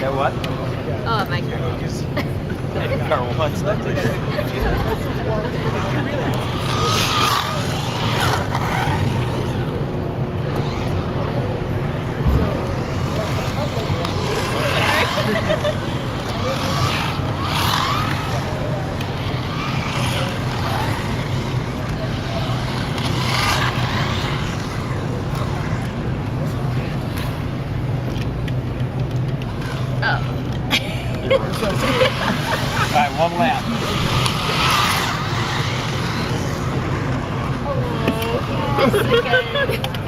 That what? Oh, my car. That car wants that All right, one lap. Oh, yes, again.